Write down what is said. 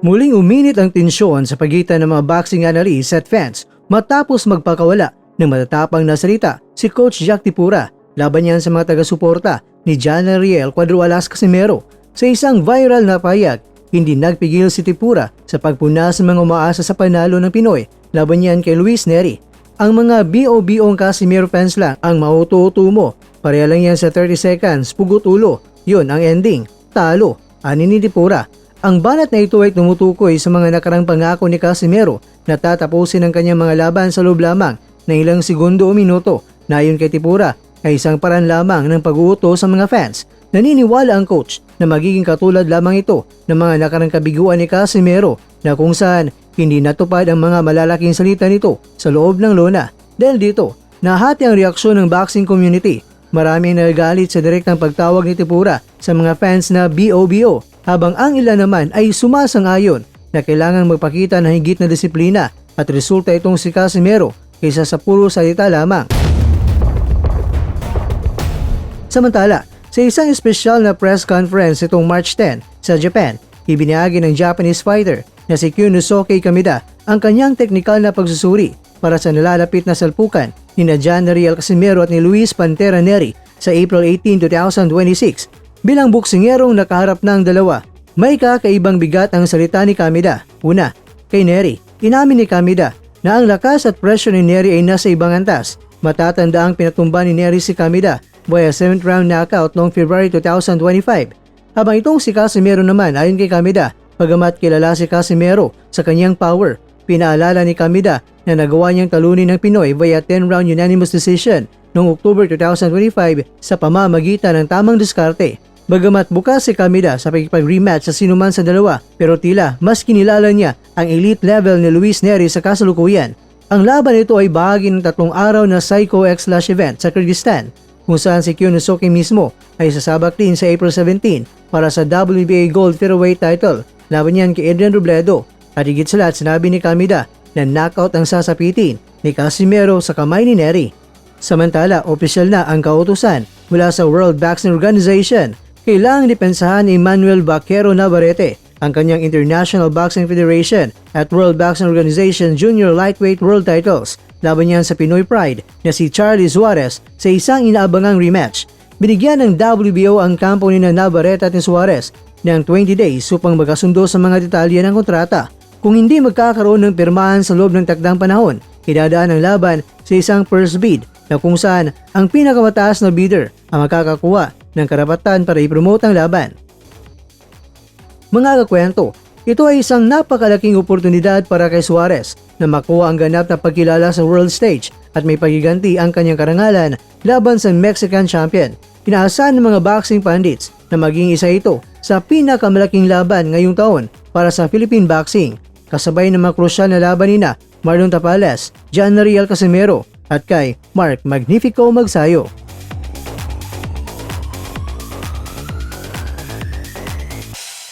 Muling uminit ang tensyon sa pagitan ng mga boxing analysts at fans matapos magpakawala ng matatapang na salita si Coach Jack Tipura laban yan sa mga taga-suporta ni John Ariel Cuadro Alas Casimero. Sa isang viral na payag, hindi nagpigil si Tipura sa pagpuna sa mga umaasa sa panalo ng Pinoy laban yan kay Luis Nery. Ang mga BOBO'ng Casimero fans lang ang mauto-uto mo. Pareha lang yan sa 30 seconds, pugot ulo. Yun ang ending. Talo. Ani ni Tipura. Ang banat na ito ay tumutukoy sa mga nakarang pangako ni Casimero na tatapusin ang kanyang mga laban sa loob lamang ng ilang segundo o minuto na ayon kay Tipura ay isang paraan lamang ng pag-uuto sa mga fans. Naniniwala ang coach na magiging katulad lamang ito ng mga nakarang kabiguan ni Casimero na kung saan hindi natupad ang mga malalaking salita nito sa loob ng lona. Dahil dito, nahati ang reaksyon ng boxing community. Maraming nagagalit sa direktang pagtawag ni Tipura sa mga fans na BOBO habang ang ilan naman ay sumasang-ayon na kailangan magpakita ng higit na disiplina at resulta itong si Casimero kaysa sa puro salita lamang. Samantala, sa isang espesyal na press conference itong March 10 sa Japan, ibinahagi ng Japanese fighter na si Kyunosuke Kameda ang kanyang teknikal na pagsusuri para sa nalalapit na salpukan ni John Ariel Casimero at ni Luis Pantera Nery sa April 18, 2026. Bilang boksingerong nakaharap ng dalawa, may kakaibang bigat ang salita ni Kameda. Una, kay Nery, inamin ni Kameda na ang lakas at presyo ni Nery ay nasa ibang antas. Matatanda ang pinatumba ni Nery si Kameda via 7th round knockout noong February 2025. Habang itong si Casimero naman ayon kay Kameda, pagamat kilala si Casimero sa kanyang power, pinaalala ni Kameda na nagawa niyang talunin ng Pinoy via 10-round unanimous decision noong October 2025 sa pamamagitan ng tamang diskarte. Bagamat bukas si Kameda sa pagkipag-rematch sa sinuman sa dalawa, pero tila mas kinilala niya ang elite level ni Luis Nery sa kasalukuyan. Ang laban nito ay bahagi ng 3 araw na Psycho X-Lash event sa Kyrgyzstan, kung saan si Kyunosuke mismo ay sasabak din sa April 17 para sa WBA Gold Featherweight title. Laban niyan kay Adrian Robledo. At higit sa lahat, sinabi ni Kameda na knockout ang sasapitin ni Casimero sa kamay ni Nery. Samantala, opisyal na ang kautusan mula sa World Boxing Organization. Kailangang depensahan ni Manuel Vaquero Navarrete ang kanyang International Boxing Federation at World Boxing Organization Junior Lightweight World Titles. Laban niyan sa Pinoy Pride na si Charlie Suarez sa isang inaabangang rematch. Binigyan ng WBO ang kampo ni Navarrete at ni Suarez ng 20 days upang magkasundo sa mga detalye ng kontrata. Kung hindi magkakaroon ng pirmahan sa loob ng takdang panahon, idadaan ang laban sa isang first bid na kung saan ang pinakamataas na bidder ang makakakuha ng karapatan para i-promote ang laban. Mga kakwento, ito ay isang napakalaking oportunidad para kay Suarez na makuha ang ganap na pagkilala sa world stage at may pagiganti ang kanyang karangalan laban sa Mexican champion. Inaasahan ng mga boxing pundits na maging isa ito sa pinakamalaking laban ngayong taon para sa Philippine boxing, kasabay ng mga krusyal na laban nina Marlon Tapales, John Ariel Casimero at kay Mark Magnifico Magsayo.